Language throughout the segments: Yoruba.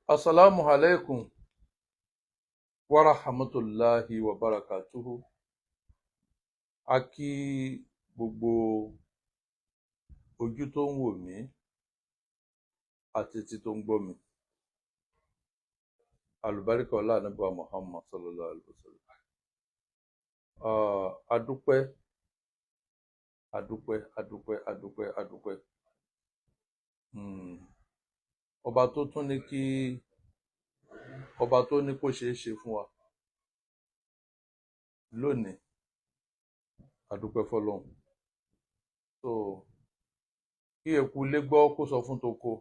Assalamu alaikum wa rahmatullahi wa barakatuhu. A kí gbogbo ojú tó ń wò mí àti etí tó ń gbọ́ mi. Àlùbáríkà ọlá Ànábì wa Muhammad sallallahu alaihi wasallam. Adúpẹ́, adúpẹ́, adúpẹ́, adúpẹ́, adúpẹ́. Ọba tó tún ní kí ọba tó ní kó ṣeé ṣe fún wa lónìí, adúpẹ́ fọ́lọ́run. So kí eku ilé gbọ́ kó sọ fún toko,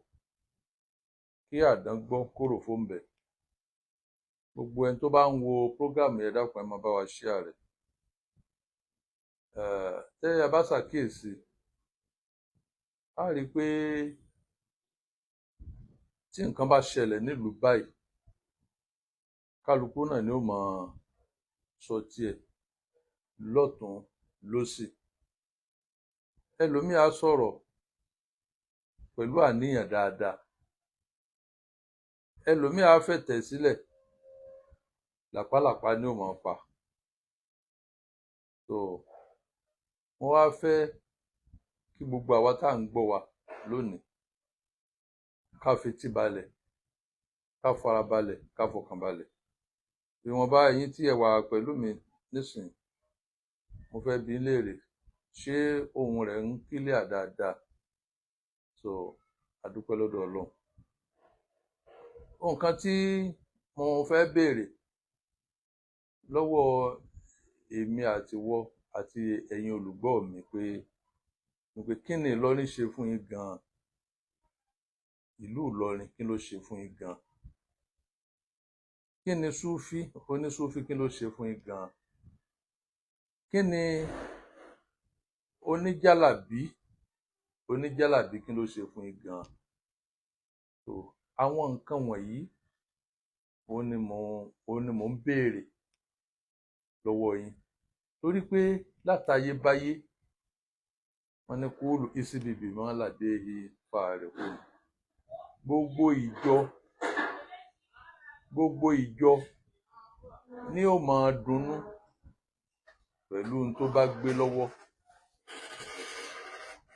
kí àdán gbọ́ kó rò fún bẹ̀. Gbogbo ẹni tó bá ń wo prógámù yẹn dákun ẹ máa bá wa share rẹ̀. Tẹ́ ẹ bá ṣàkíyèsí, a rí i pé tí nǹkan bá ṣẹlẹ̀ nílùú báyìí, kálukú náà ni ó máa sọ tiẹ̀ lọ́tùn lósì. Ẹlòmíì á sọ̀rọ̀ pẹ̀lú àníyàn dáadáa, ẹlòmíì á fẹ̀tẹ̀ sílẹ̀, làpálàpá ni ó máa pa. So wọ́n wá fẹ́ kí gbogbo àwa tá à ń gbọ́ wa lónìí ká fetí balẹ̀, ká fara balẹ̀, ká fọkàn balẹ̀. Ìwọ̀nba ẹ̀yin tí ẹ wà pẹ̀lú mi nísìnyí, mo fẹ́ bi í léèrè, ṣé ohùn rẹ̀ ń kílíà dáadáa? So adúpẹ́ lọ́dọ̀ Ọlọ́run. Nǹkan tí mo fẹ́ béèrè lọ́wọ́ èmi àtiwọ́ àti ẹ̀yin olùgbọ́ mi pé kí ni Ìlọrin ṣe fún yín gan-an? Ìlú Ìlọrin kí ló ṣe fún yín gan-an? Kí ni Súfí, onísúfí kí ló ṣe fún yín gan-an? Kí ni oníjálàbí kí ló ṣe fún yín gan-an? So àwọn nǹkan wọ̀nyí òun ni mò ń béèrè lọ́wọ́ yín, torí pé látayébáyé wọ́n ní kúlù ìsíbìbì máa ń làdé ipa rẹ̀ kù. Gbogbo ìjọ ni ó máa dunnú pẹ̀lú ohun tó bá gbé lọ́wọ́.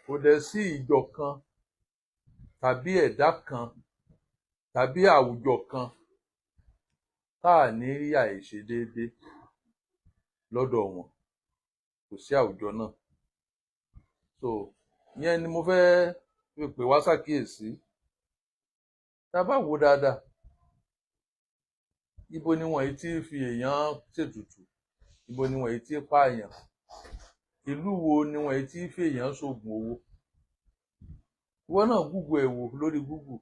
Kò dẹ̀ sí ìjọ kan tàbí ẹ̀dá kan tàbí àwùjọ kan tá à ní rí àìṣedéédé lọ́dọ̀ wọn. Kò sí àwùjọ náà. So ìyẹn ni mo fẹ́ fi pè wá ṣàkíyèsí. Tá a bá wò dáadáa, ibo ni wọ̀nyí tí fi èèyàn ṣètùtù? Ibo ni wọ̀nyí tí pààyàn? Ìlú wo ni wọ̀nyí tí fi èèyàn ṣoògùn owó? Ìwọ náà gúgù ẹ̀ wò lórí gúgù,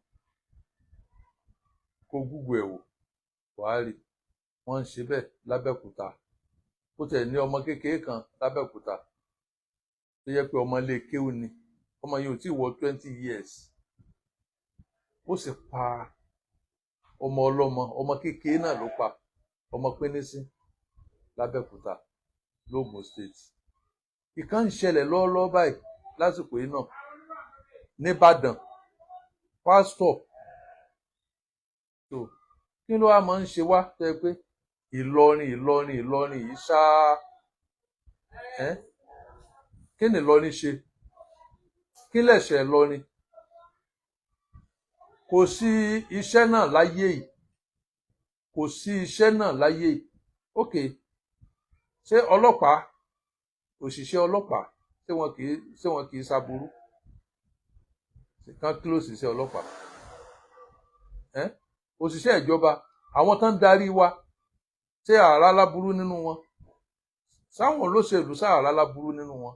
kó gúgù ẹ̀ wò, wàá rí wọ́n ń ṣe bẹ́ẹ̀ lábẹ́òkúta. Ó tẹ̀ ní ọmọ kékeré kan lábẹ́òkúta tó yẹ pé ọmọ ilé kéwú ni, ọmọ yìí ò tí ì wọ 20 years. Ó sì pa ọmọ ọlọ́mọ, ọmọ kékeré náà ló pa, ọmọ pínísín lábẹ́òkúta l'Ógùn State. Ìkan ń ṣẹlẹ̀ lọ́wọ́lọ́wọ́ báyìí lásìkò yìí náà nìbàdàn, pásítọ̀. So kí ló wá máa ń ṣe wá tó yẹ pé Ìlọrin yìí ṣáá? Kí ni Ìlọrin ṣe? Kí lẹ̀ṣẹ̀ Ìlọrin? Kò sí iṣẹ́ náà láyé yìí, kò sí iṣẹ́ náà láyé yìí. Ok, ṣé ọlọ́pàá, òṣìṣẹ́ ọlọ́pàá, ṣé wọn kì í ṣaburú? Kán close iṣẹ́ ọlọ́pàá. Òṣìṣẹ́ ìjọba, àwọn tán ń darí wa, ṣé àrá láburú nínú wọn? Sáwọn olóṣèlú sáàrá láburú nínú wọn?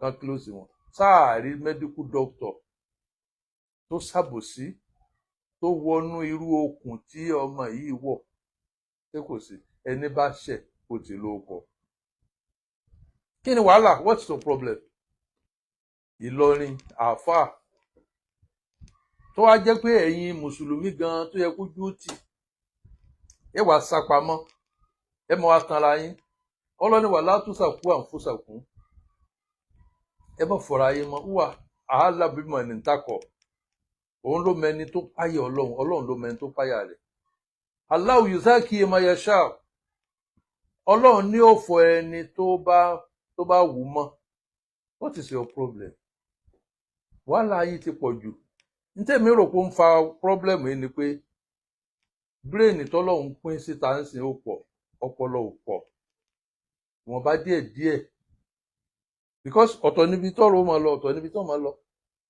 Kán close wọn. Sáàrí medical doctor tó ṣàbòsí, tó wọnú irú okùn tí ọmọ yìí wọ̀? Ṣé kò sí? Ẹni bá ṣẹ̀ ó ti lóko. Kí ni wàhálà? What's the problem? Ìlọrin àáfàá tó wá jẹ́ pé ẹ̀yin mùsùlùmí gan tó yẹ kójú ó tì, ẹ wá sápamọ́, ẹ máa wá tanra yín. Ọlọ́ni wà látúnṣàkú àǹfóṣàkú, ẹ má fọra yín mọ́. Wà áhàlà bímọ ní takọ̀, òun ló mẹni tó páyà Ọlọ́run, Ọlọ́run ló mẹni tó páyà rẹ̀. Allahu yuzaki ma yasha, Ọlọ́run ní ó fọ ẹni tó bá wù mọ́. What is your problem? Wàhálà yìí ti pọ̀ jù. Ntẹ́mi rò pé ó ń fa problem yìí ni pé brain tọ́lọ́run pín síta ń sìn ó pọ̀, ọpọlọ ò pọ̀, wọ́n bá díẹ̀ because ọ̀tọ̀ níbi tọ́rọ̀ ó máa lọ, ọ̀tọ̀ níbi tọ́ máa lọ.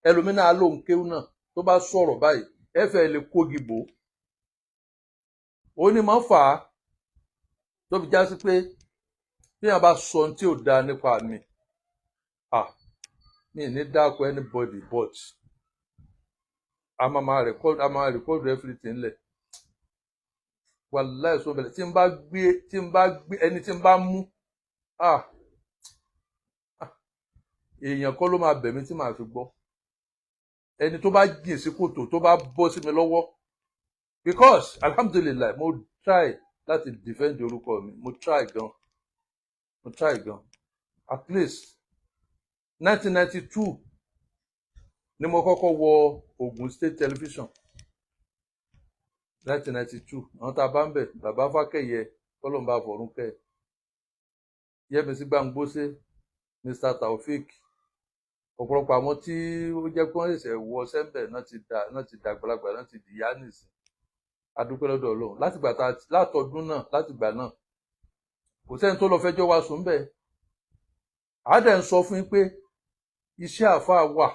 Ẹlòmínà lóhùn kéwù náà tó bá sọ̀rọ̀ báyìí ẹ fẹ́ lè kógi bò ó ní máa ń fà á tó fi já sí pé bí wọ́n bá sọ ohun tí ò dáa nípa mi mi ní dáko anybody but a máa record everything lẹ̀. Wàláhì sọ bẹ̀rẹ̀ tí n bá gbé ẹni tí n bá mú èèyàn kọ́ ló máa bẹ̀ mí tí màá fi gbọ́. Ẹni tó bá jìn sí kòtò tó bá bọ́ sí mi lọ́wọ́, because alhamdulillah mo try láti defend orúkọ mi, mo try gan at least 1992 ni mo kọ́kọ́ wọ Ogun State Television. 1992 àwọn tá a bá ń bẹ̀ bàbá Fákẹ́yẹ kọ́lọ́mbà fọ̀rúnkẹ́, Yẹ́misí Gbàǹgbóṣe, Mr. Taofik, ọ̀pọ̀lọpọ̀ àwọn tí ó jẹ́ pé wọ́n ṣẹ̀ṣẹ̀ wọ sẹ́ńbẹ̀ náà ti dàgbàlagbà, náà ti dìyá nìsín. Adúpẹ́ lọ́dọ̀ Ọlọ́run látọdún náà, látìgbà náà kò sẹ́ni tó lọ fẹjọ́ wa sùn bẹ́ẹ̀. Àádẹ́ ń sọ fún yín pé iṣẹ́ àfáà wà,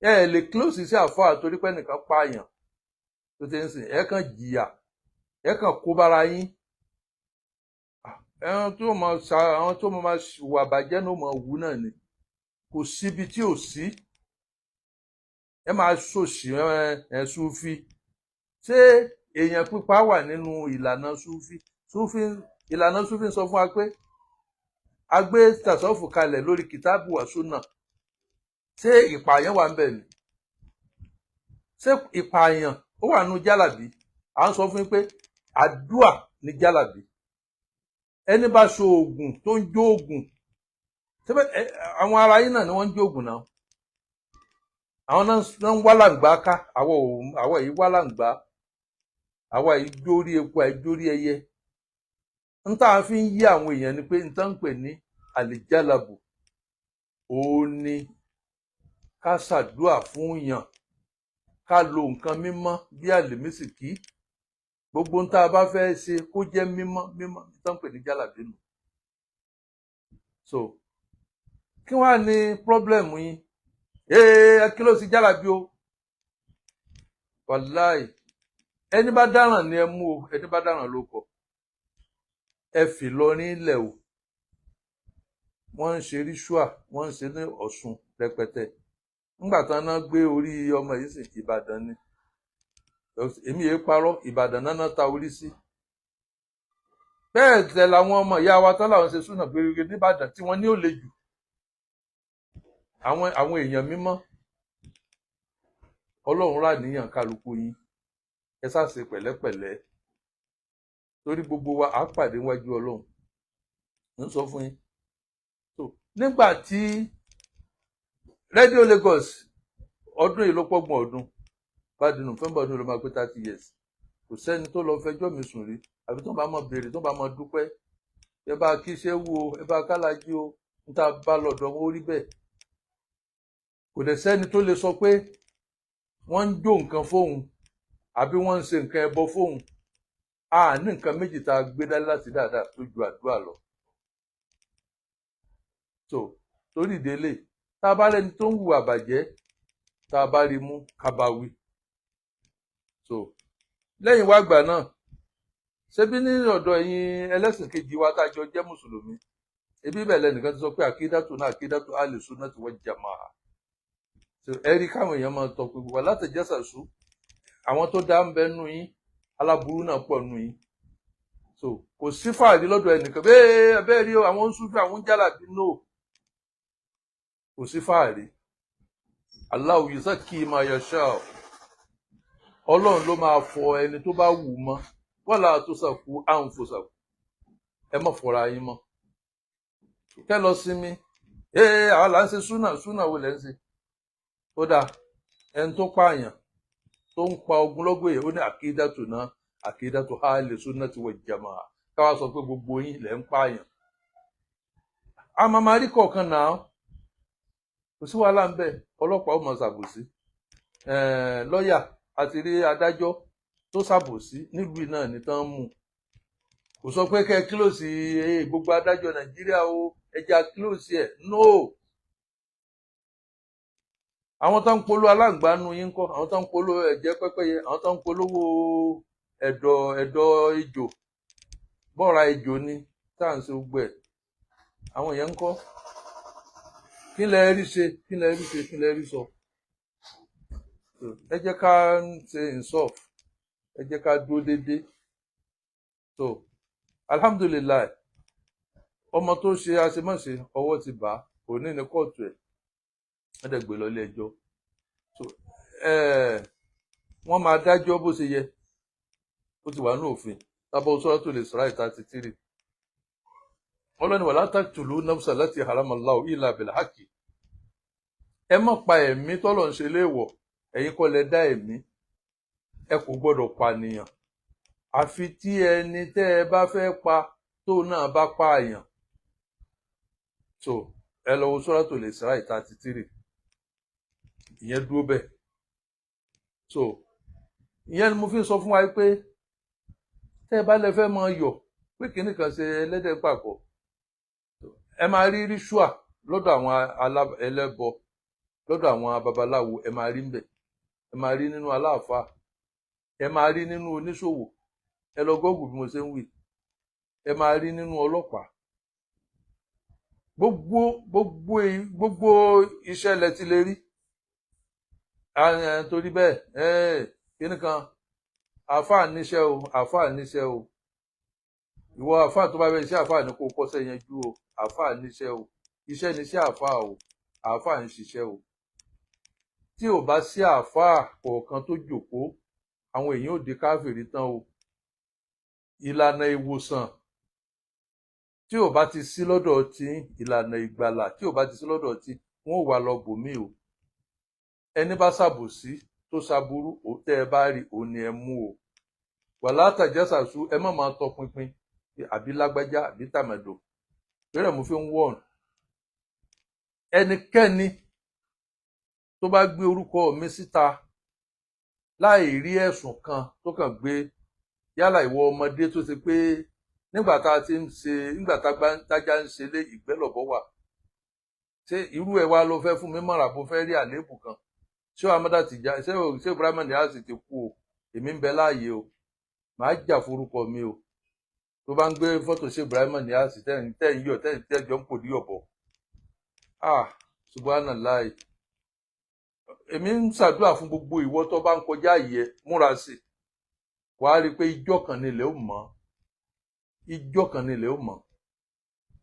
ẹ lè close iṣẹ́ àfáà torí pé nìkan pààyàn tó ti ń sìn, ẹ kàn jìyà, ẹ kàn kó bára yín. Àwọn tó máa wà bàjẹ́ náà máa wù náà ni, kò síbi tí ò sí. Ẹ máa ṣòṣì Súfí. Ṣé èèyàn pípa wà nínú ìlànà Súfí? Ìlànà Súfí ń sọ fún wa pé a gbé tàṣọ́fù kalẹ̀ lórí kìtáàbù wa súnà. Ṣé ìpààyàn wà ń bẹ̀ ni? Ṣé ìpààyàn ó wà nínú jálàbí? À ń sọ fún yín pé àdúà ní jálàbí. Ẹni bá so oògùn tó ń jó oògùn, àwọn ará yín náà ni wọ́n ń jó oògùn náà. Àwọn náà ń wá làǹgbá ká, àwọn yìí wá làǹgbá, àwọn yìí jórí epo, àìjórí ẹyẹ. Ń tá a fi ń yí àwọn èèyàn ni pé ń tán ń pè ní àlìjálàbù, òun ni ká ṣàdúà fún yàn, ká lo nǹkan mímọ́ bí àlìmísìkí, gbogbo ń tá a bá fẹ́ ṣe kó jẹ́ mímọ́ ń tán ń pè ní jálàbí nù. So kí wá ní problem yín? Kí ló sì jálàbí o? Wàláì ẹni bá dáràn ni ẹ mú o, ẹni bá dáràn ló kọ. Ẹ fi Ìlọrin ilẹ̀ o, wọ́n ń ṣe ríṣùà, wọ́n ń ṣe ní Ọ̀ṣun rẹpẹtẹ. Nígbà tán náà gbé orí ọmọ yìí sí Ìbàdàn ni, èmi yìí parọ́, Ìbàdàn náà ta orí sí. Bẹ́ẹ̀ tẹ̀ làwọn ọmọ ìyá wa tán làwọn ṣe súnà gbèrègbè nìbàdàn tí wọ́n ní ó le jù. Àwọn èèyàn mímọ́, Ọlọ́run rà níyàn kálukú yín, ẹ sá ṣe pẹ̀lẹ́pẹ̀lẹ́ torí gbogbo wa á pàdé níwájú Ọlọ́run. ń sọ fún yín. Nígbà tí Radio Lagos ọdún yìí ló pọ́gbọ̀n ọdún, bá di November ọdún ló máa pé 30 years, kò sẹ́ni tó lọ fẹjọ́ mi sùn rí, àbí tó bá mọ̀ béèrè, tó bá mọ̀ dúpẹ́, ẹ bá kí ṣe wú o, ẹ bá kálájí o, ń tá bá lọ́dọ̀ wọn ó rí bẹ́ẹ̀. Kò dẹ̀ sẹ́ni tó lè sọ pé wọ́n ń jó nǹkan fóun àbí wọ́n ń ṣe nǹkan ẹbọ fóun. A ní nǹkan méjì tá a gbé dání láti dáadáa tó ju àdúrà lọ. Torí ìdílé tá a bá lẹ́ni tó ń hùwà bàjẹ́, tá a bá rí mú ká bá wí. Lẹ́yìn wá gbà náà, ṣebí ní ọ̀dọ̀ ẹ̀yin ẹlẹ́sìn kejì wa tá a jọ jẹ́ mùsùlùmí, ebi bẹ̀lẹ̀ nìkan ti sọ pé àkídàtù náà àkídàtù ahli sunnati wal jamaa. Ẹ rí káwọn èèyàn máa tọpẹ wà láti jẹ́sàsú, àwọn tó dá ń bẹ nù yín, aláburú náà pọ̀ nù yín. Kò sí fàárí lọ́dọ̀ ẹnìkan bẹ́ẹ̀ rí àwọn Súfì àwọn jálàbí náà, kò sí fàárí. Allahu yuzakki ma yasha, Ọlọ́run ló máa fọ ẹni tó bá wù mọ́. Wala tusaku anfusakum, ẹ má fọra yín mọ́. Kẹ́ lọ sinmi, àwọn là ń ṣe súnà wo lẹ́ ń ṣe? Ó dáa, ẹni tó pààyàn tó ń pa ogunlọ́gọ̀ èèyàn ó ní àkídàtù náà àkídàtù ahli sunnati wal jamaa káwá sọ pé gbogbo yín lẹ́ ń pààyàn àmàmàrí kọ̀ọ̀kan náà kò sí wàhálà ń bẹ ọlọ́pàá ó mọ ṣàbòsí lọ́ọ̀yà àti rí adájọ́ tó ṣàbòsí nílùú náà ní tán mú kò sọ pé kẹ́ kílòsì gbogbo adájọ́ nàìjíríà o ẹja kílòsì ẹ̀ no àwọn tó ń polówó aláǹgbánu yín kọ́ àwọn tó ń polówó ẹ̀jẹ̀ pẹ́pẹ́yẹ àwọn tó ń polówó ẹ̀dọ̀ ejò bọ́ọ̀ra ejò ni tá à ń ṣe gbogbo ẹ̀ àwọn yẹn ń kọ́ kí lẹ rí ṣe kí lẹ rí ṣe kí lẹ rí sọ ẹ jẹ́ ká ṣe insof ẹ jẹ́ ká dúró déédéé so alhamdulilayi ọmọ tó ṣe àṣemáṣe ọwọ́ ti bá òní ní kóòtù ẹ̀ wọ́n dẹ̀ gbé lọ ilé ẹjọ́ so wọ́n máa dájọ́ bó ṣe yẹ ó ti wà ní òfin tábọ̀ Suratul Isra 33 ọlọ́ni wala taqtulu nafsa allati harama Allahu illa bil haqqi ẹ má pa ẹ̀mí tọ́lọ̀ ń ṣe léèwọ̀ ẹ̀yin kọ́ lẹ dá ẹ̀mí ẹ kò gbọ́dọ̀ pànìyàn àfi tí ẹni tẹ́ ẹ bá fẹ́ pa tó náà bá pààyàn so ẹ lọ wo Suratul Isra 33 ìyẹn dúró bẹ́ẹ̀ so ìyẹn ni mo fi sọ fún wa pé tẹ́ ẹ bá lẹ fẹ́ máa yọ̀ pé kìnnì kan ṣe ẹlẹ́dẹ̀ pàpọ̀ ẹ máa rí ríṣùà lọ́dọ̀ àwọn ẹlẹ́bọ lọ́dọ̀ àwọn babaláwo ẹ máa rí ńbẹ̀ ẹ máa rí nínú aláàfáà ẹ máa rí nínú oníṣòwò ẹ lọ gọ́ọ̀gù bí mo ṣe ń wí ẹ máa rí nínú ọlọ́pàá gbogbo iṣẹ́ lẹ ti lè rí torí bẹ́ẹ̀ kíní kan àáfàá níṣẹ́ o àáfàá níṣẹ́ o ìwọ àáfàá tó bá bẹ iṣẹ́ àáfàá ní kó kọ́ṣẹ́ yanjú o àáfàá níṣẹ́ o iṣẹ́ níṣẹ́ àáfàá o àáfàá ń ṣiṣẹ́ o tí ò bá sí àáfàá kọ̀ọ̀kan tó jókòó àwọn èèyàn ò di káfìrí tán o ìlànà ìwòsàn tí ò bá ti sí lọ́dọ̀ tí ìlànà ìgbàlà tí ò bá ti sí lọ́dọ̀ tí wọ́n ò wá lọ bòmí o ẹni bá ṣàbòsí tó ṣaburú tẹ́ ẹ bá rí òun ni ẹ mú o wàlá tàjásàsú ẹ má máa tọpinpin àbí lágbájá àbí tàmẹ̀dò bẹ́ẹ̀ mo fi ń wọ̀n ẹnikẹ́ni tó bá gbé orúkọ mi síta láì rí ẹ̀sùn kan tó kàn gbé yálà ìwọ ọmọdé tó ṣe pé nígbà tá tájá ń ṣe lé ìgbẹ́lọ̀bọ wà ṣé irú ẹ̀ wá ló fẹ́ fún mi mọ̀ràn bó fẹ́ rí àléébù kan ṣé Amada Tijani ṣé Ibrahim Niass ti kú o èmi ń bẹ láàyè o màá jà forúkọ mi o tó bá ń gbé fọ́tò ṣé Ibrahim Niass tẹ́yìn yọ tẹ́jọ ń pò ní ọ̀bọ subhanallah èmi ń ṣàdúrà fún gbogbo ìwọ tó bá ń kọjá yìí múra sí wàá rí i pé ijọ́ kan nílẹ̀ ó mọ́ ijọ́ kan nílẹ̀ ó mọ́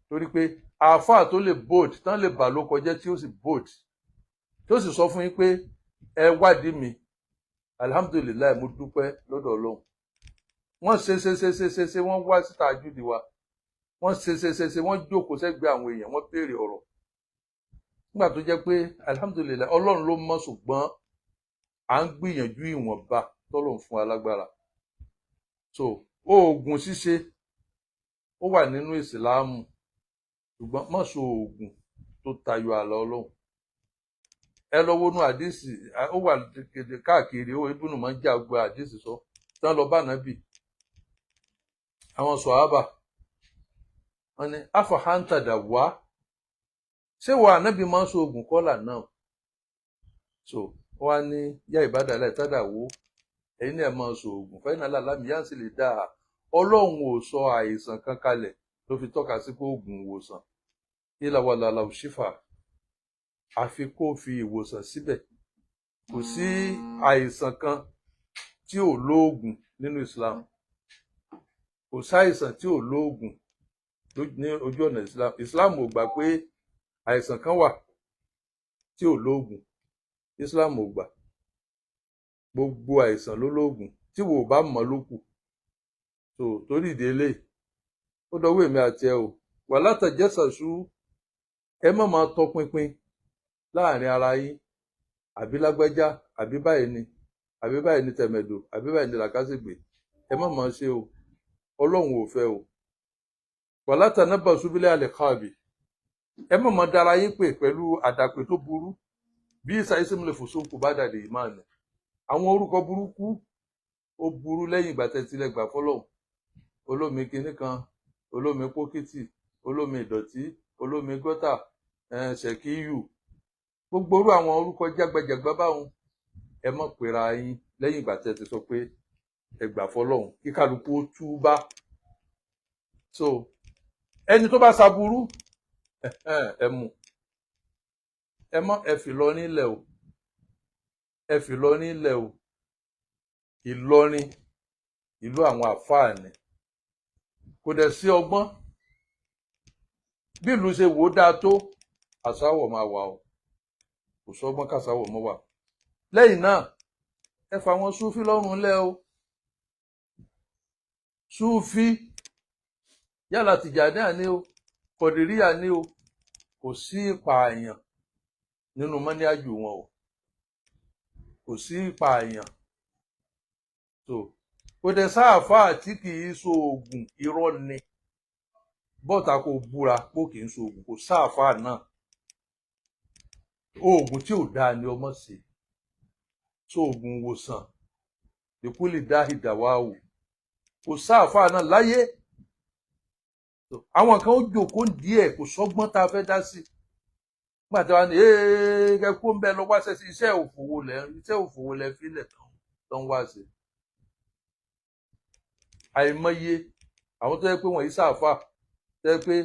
torí pé àáfàá tó lè bold tán lè bà ló kọjá tí ó sì bold tó sì sọ fún yín pé ẹ wádìí mi alihamudulilayi mo dúpẹ́ lọ́dọ̀ Ọlọ́run wọ́n ṣe wọ́n wá síta àjùdí wa wọ́n ṣe wọ́n jókòó sẹ́gbẹ̀ẹ́ àwọn èèyàn wọ́n béèrè ọ̀rọ̀ nígbà tó jẹ́ pé alihamudulilayi Ọlọ́run ló mọ̀ ṣùgbọ́n à ń gbìyànjú ìwọ̀nba tọ́lọ́run fún alágbára so oògùn ṣíṣe ó wà nínú ìsìláàmù ṣùgbọ́n má ṣe oògùn tó tayọ ààlà Ọlọ́run ẹ lọ wọnú àdìsí ó wà kéde káàkiri ó ibùnú máa ń jà gbọ àdìsí sọ tán lọ bá nàbì àwọn sọhábà wọn ni afahanta dà wá ṣé wà ànábì máa ń so oògùn kọlà náà so wọn ní yá ìbádàlá ìtàdà wo ẹ̀yin náà máa so oògùn fẹyìnà lálámì yá sì lè dá a Ọlọ́run ò sọ àìsàn kan kalẹ̀ ló fi tọ́ka sí pé oògùn ìwòsàn ìlàwàlàlà òṣìfà àfi kó fi ìwòsàn síbẹ̀ kò sí àìsàn kan tí ò lóògùn nínú Islam kò sáìsàn tí ò lóògùn ní ojú ọ̀nà Islam ò gbà pé àìsàn kan wà tí ò lóògùn Islam ò gbà gbogbo àìsàn ló lóògùn tí wò bá mọ̀ ló kù so torí ìdílé ó dọwọ́ èmi àti ẹ o wà látàjẹsàsú ẹ má máa tọpinpin láàrin ara yín àbí lágbájá àbí báyìí ni àbí báyìí ní tẹ̀mẹ̀dò àbí báyìí ní làkàṣègbè ẹ má máa ṣe o ọlọ́run ò fẹ́ o wala tanabbasu bil alqabi ẹ má máa dára yín pè pẹ̀lú àdàpè tó burú bí ismul fusuq ba'da al-iman àwọn orúkọ burúkú ó burú lẹ́yìn ìgbà tẹ́tílẹ̀ gbà fọlọ́run olómi kinní kan olómi pókìtì olómi ìdọ̀tí olómi gọ́tà ṣèkíyù gbogbo orú àwọn orúkọ jágbajàgba báwọn ẹ má pera yín lẹ́yìn ìgbà tẹ́ ti sọ pé ẹ gbà fọlọ́run kí kálukú ó túbá so ẹni tó bá ṣaburú ẹ mú ẹ mọ ẹ fi lọ nílẹ̀ o ẹ fi lọ nílẹ̀ o Ìlọrin ìlú àwọn àfáà ni kò dẹ̀ sí ọgbọ́n bí ìlú ṣe wò ó dáa tó àsáwọ̀ máa wà o kò sọ́gbọ́n kásáwọ̀ mọ́ wà lẹ́yìn náà ẹ fà wọn súfí lọ́rùn lẹ́ o súfí yálà tìjàníà ni o kọ̀dìríyà ni o kò sí ìpààyàn nínú mọ́níájù wọn o kò sí ìpààyàn so kò dẹ̀ sáàfáà tí kì í so oògùn irọ́ ni bọ́ta kò búra pé kì í so oògùn kò sáàfáà náà oògùn tí ò dáa ni ọmọ sí so oògùn wòsàn ìkúlì dá ìdàwáwò kò sáàfáà náà láyé àwọn kan ó jókòó díẹ̀ kò sọ́gbọ́n tá a fẹ́ dá sí nígbà tí wọ́n ní kẹ́kọ̀ọ́ ń bẹ lọ wá ṣẹ́sí iṣẹ́ òfòwò lẹ fílẹ̀ tó ń wá sí àìmọye àwọn tó yẹ pé wọ́n yìí sáàfà tó yẹ pé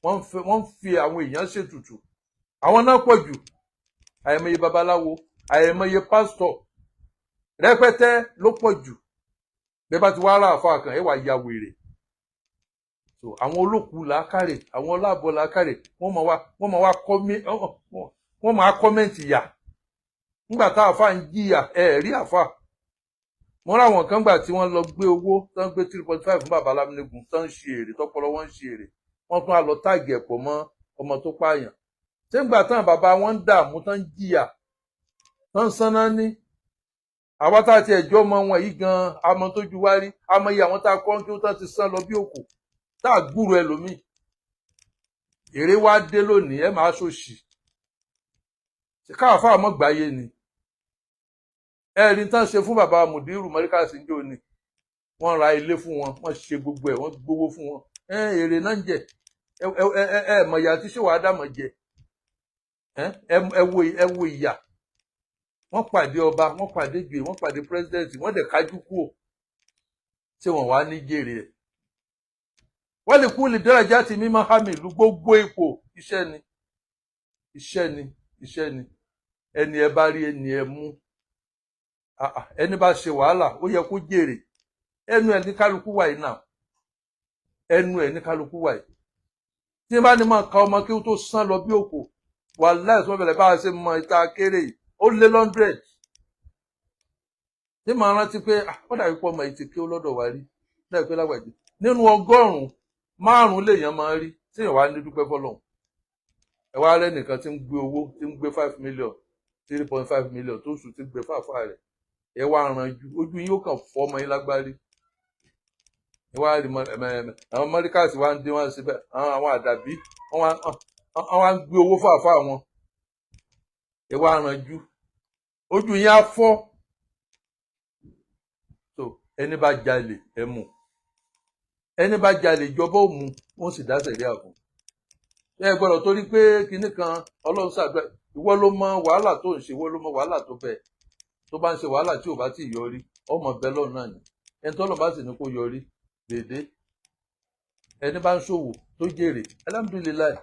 wọ́n ń fi àwọn èèyàn ṣètùtù àwọn náà pọ̀ jù àìmọye babaláwo àìmọye pásítọ̀ rẹpẹtẹ ló pọ̀ jù bẹ́ẹ̀ bá ti wá ráàfà kan ẹ wà ya wèrè so àwọn olókù làákàrè àwọn ọlábọ̀ làákàrè wọ́n máa kọ́mẹ́ǹtì yà nígbà tá àfà ń jìyà rí àfà mo ráwọn kan gbà tí wọ́n lọ gbé owó tán gbé 3.5 fún bàbá Lámínígun tán ń ṣe èrè tọpọlọ wọn ń ṣe èrè wọ́n tún á lọ táàgì ẹ̀pọ̀ mọ́ ọmọ tó pààyàn ṣé ń gbà tán bàbá wọn ń dààmú tán ń jìyà tán ń sanná ní àwa tá a ti ẹjọ́ ọmọ wọn yìí gan amọ tójú wá rí àmọ́ iye àwọn tá a kọ́ kí ó tán ti sán lọ bí òkú tá a gbúrò ẹlòmíì èrè wá dé lónìí ẹ máa ṣòṣì ṣe káàfà àmọ́ gbáyé ni ẹ̀rí tán ṣe fún bàbá Mùdírù Mọ́ríkàsí ń jò ní wọ́n ra ilé fún wọn wọ́n ṣe gbogbo ẹ̀ wọ́n gbowó fún wọn èrè náà ń jẹ mọ̀yà tí ṣé wàá dàmọ̀ jẹ ẹ wo ìyà wọ́n pàdé ọba wọ́n pàdé gbè wọ́n pàdé pírẹsidẹ́ǹtì wọ́n dẹ̀ kájú kúò tí wọ́n wá ní jèrè ẹ̀ wọ́n lè kú lè dáràjà tí mímọ́ hàmì ìlú gbogbo ipò iṣẹ́ ni ẹni ẹ bá rí ẹni ẹ mú ẹni bá ṣe wàhálà ó yẹ kó jèrè ẹnu ẹ ní kálukú wà yìí náà ẹnu ẹ ní kálukú wà yìí tí n bá ní máa ka ọmọ kí ó tó sán lọ bí òkò wàláhì tó bẹ̀rẹ̀ bá a ṣe mọ ìta kéré yìí ó lé 100 tí màá rántí pé ó dàbí pọ̀ ọmọ ìtì kí ó lọ́dọ̀ wá rí dàbí pé lágbàdì nínú 100 5 lèèyàn máa rí tí èèyàn wá ní dúpẹ́ fọlọ́run ẹ wá rẹ́ nìkan tí ń gbé owó tí ń gbé 5 million 3.5 million tó sùn tí ń gbé fàáfà rẹ̀ ẹ wá ranjú ojú yín ó kàn fọ́ ọmọ yín lágbárí ẹ wá rí àwọn Mọ́ríkàsí wá ń dín wá síbẹ̀ àwọn àdàbí wọ́n wá ń gbé owó fàáfà wọn ẹ wá ranjú ojú yín á fọ́ so ẹni bá jalè ẹ mú ẹni bá jalè ìjọba ò mú wọ́n sì dá sẹ̀ríà fún ẹ gbọ́dọ̀ torí pé kinní kan Ọlọ́run ṣàdúrà ìwọ ló mọ wàhálà tó ń ṣe ìwọ ló mọ wàhálà tó bẹ tó bá ń ṣe wàhálà tí ò bá ti yọrí ọmọ bẹ́ẹ̀ lọ́nà náà ni ẹni tó lọ bá sì ní kó yọrí dédé ẹni bá ń ṣòwò tó jèrè alhamdulilayi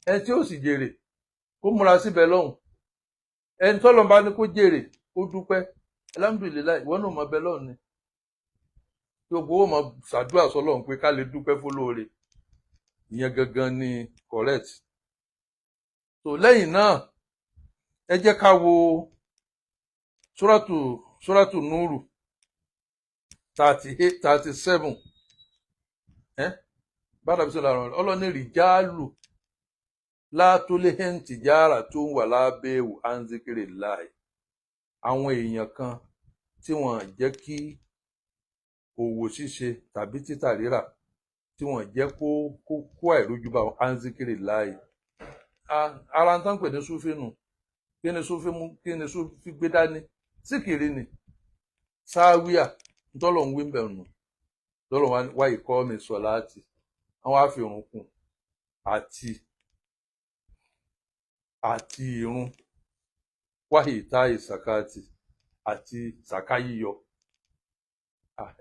ẹni tí ó sì jèrè kó múra síbẹ̀ lọ́hùn ẹni tó lọ bá ní kó jèrè kó dúpẹ́ alhamdulilayi ìwọ náà mọ bẹ́ẹ̀ lọ́hùn ni gbogbo ó mọ ṣàdúrà sọ́lọ́run pé ká lè dúpẹ́ fólóore ìyẹn gangan ni correct so lẹ́yìn náà ẹ jẹ́ ká wo suratu Núrù 37 bára bí sọ́lá rán ọlọ́ni rìjálù látólé tìjára tó ń wà lábẹ́wò anzikiri láì àwọn èèyàn kan tí wọ́n jẹ́ kí òwò ṣíṣe tàbí títà rírà tí wọ́n jẹ́ kó àìrójú bá wọn anzikiri láàyè. Ara ń tán pè ní súfì nù. Kí ni súfì mú? Kí ni súfì gbé dání? Síkìrì ni sáwíà ntọ́lọ̀ ń wí ń bẹ̀rù nù. Tọ́lọ̀ wá ìkọ́ mi sọ láti àwọn àfihàn kùn àti irun wáyé ìta ìsàkáàtì àti sàká yíyọ.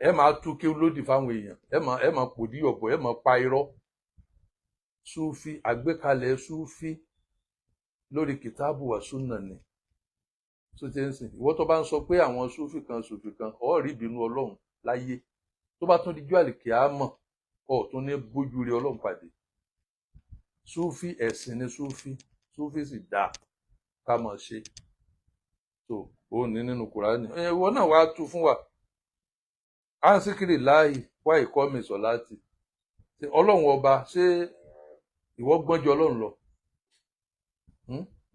Ẹ máa tú kí lódì fáwọn èèyàn, ẹ máa pòdí ọ̀bọ̀, ẹ máa pa irọ́. Súfì, àgbékalẹ̀ súfì lórí kìtáàbù wà súnà ni. tó ti ń sìn ìwọ tó bá ń sọ pé àwọn súfì kan ọ rí ìbínú Ọlọ́run láyé, tó bá tún dijọ́ àlìkìámọ̀ ọ tún ní bójú rí Ọlọ́run pàdé. Súfì ẹ̀sìn ni súfì sì dáa ká máa ṣe. tó ó ní nínú Kùránì, ìwọ náà wàá tú fún wa. Ansikiri láàyè wá ìkọ́ mi sọ láti Ọlọ́run ọba, ṣé ìwọ gbọ́njọ Ọlọ́run lọ?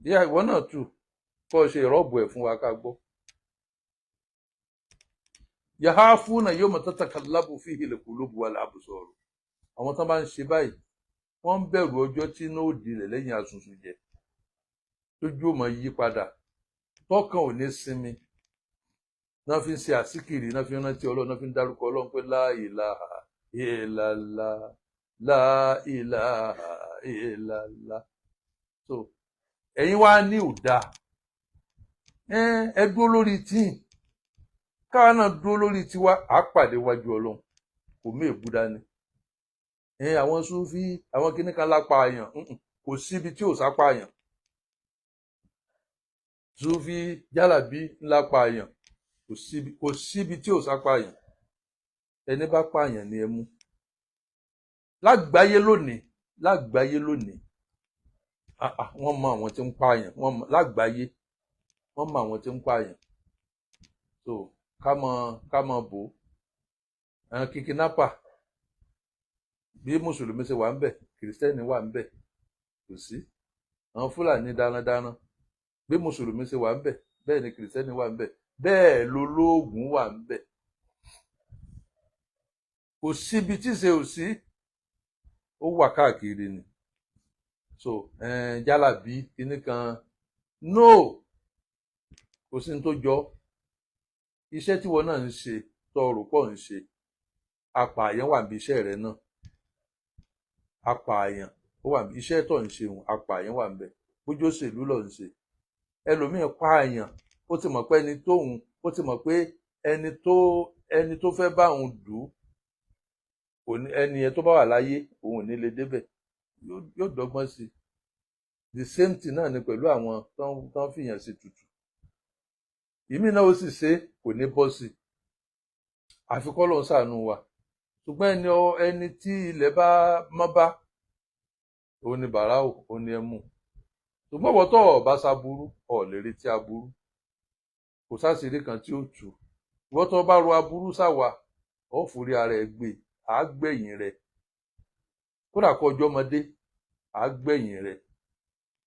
Ìyá ìwọ náà tú kọ́ ṣe ìrọ́bù ẹ̀ fún wa ká gbọ́. Yahafuna yawma tatakallabu fihi al-qulubu wal-absar. Àwọn tán bá ń ṣe báyìí wọ́n ń bẹ̀rù ọjọ́ tí iná ó dilẹ̀ lẹ́yìn àsùnsùn jẹ, lójú ò mọ yí padà, tọkàn ò ní sinmi. Náà fi ń ṣe àsíkìrì, náà fi ń rántí Ọlọ́run, náà fi ń dárúkọ Ọlọ́run pé la ilaha illallah, la ilaha illallah. So ẹ̀yin wá ní òdà, ẹ dúró lórí tíì, káwa náà dúró lórí tiwa, á pàdé wájú Ọlọ́run, kò mí èbú dání. Àwọn súfì, àwọn kíní kan lápá àyàn, kò síbi tí ò sápá àyàn. Súfì jálàbí lápá àyàn, kò síbi tí ò sápá àyàn. Ẹni bá pààyàn ni ẹ mú. Lágbàáyé lónìí wọ́n mọ àwọn tí ń pààyàn, lágbàáyé wọ́n mọ àwọn tí ń pààyàn. So ká mọ bò ó. Àwọn kìkìnápà, bí mùsùlùmí ṣe wà ń bẹ̀, kìrìsìtẹ́nì wà ń bẹ̀, kò sí. Àwọn fúlàní darandaran, bí mùsùlùmí ṣe wà ń bẹ̀, bẹ́ẹ̀ ni kìrìsìtẹ́nì wà ń bẹ̀, bẹ́ẹ̀ lolóògùn wà ń bẹ̀. Kò síbi tí ṣe ò sí, ó wà káàkiri ni. So jálàbí kíní kan, no, kò sí ní tó jọ. Iṣẹ́ tí wọn náà ń ṣe tó rò pọ̀ ń ṣe, apààyàn wà níbi iṣẹ́ rẹ náà. Apààyàn ó wà níbi iṣẹ́ tó ń ṣe òun, apààyàn wà níbẹ̀. Bójú òṣèlú ló ń ṣe, ẹlòmíín pààyàn, ó ti mọ̀ pé ẹni tó fẹ́ bá òun dù ú, ẹni yẹn tó bá wà láyé òun ò ní lè débẹ̀, yóò dọ́gbọ́n sí. The same thing náà ni pẹ̀lú àwọn tán fìyàn sí tutù. Ìmí náà ó sì ṣe kò ní bọ́ sí, àfi k'Ọlọ́run ṣàánú wa. Ṣùgbọ́n ẹni tí ilẹ̀ bá mọ́ bá, òun ni bàráò, òun ni ẹmu. Ṣùgbọ́n wọ́n tó bá ṣaburú, ò lè retí aburú, kò sáṣìírí kan tí ó tú. Ìwọ́n tó bá ro aburú sáwà, ó forí ara ẹ̀ gbé, àá gbẹ̀yìn rẹ̀. Kódà kó ọjọ́ ọmọdé, àá gbẹ̀yìn rẹ̀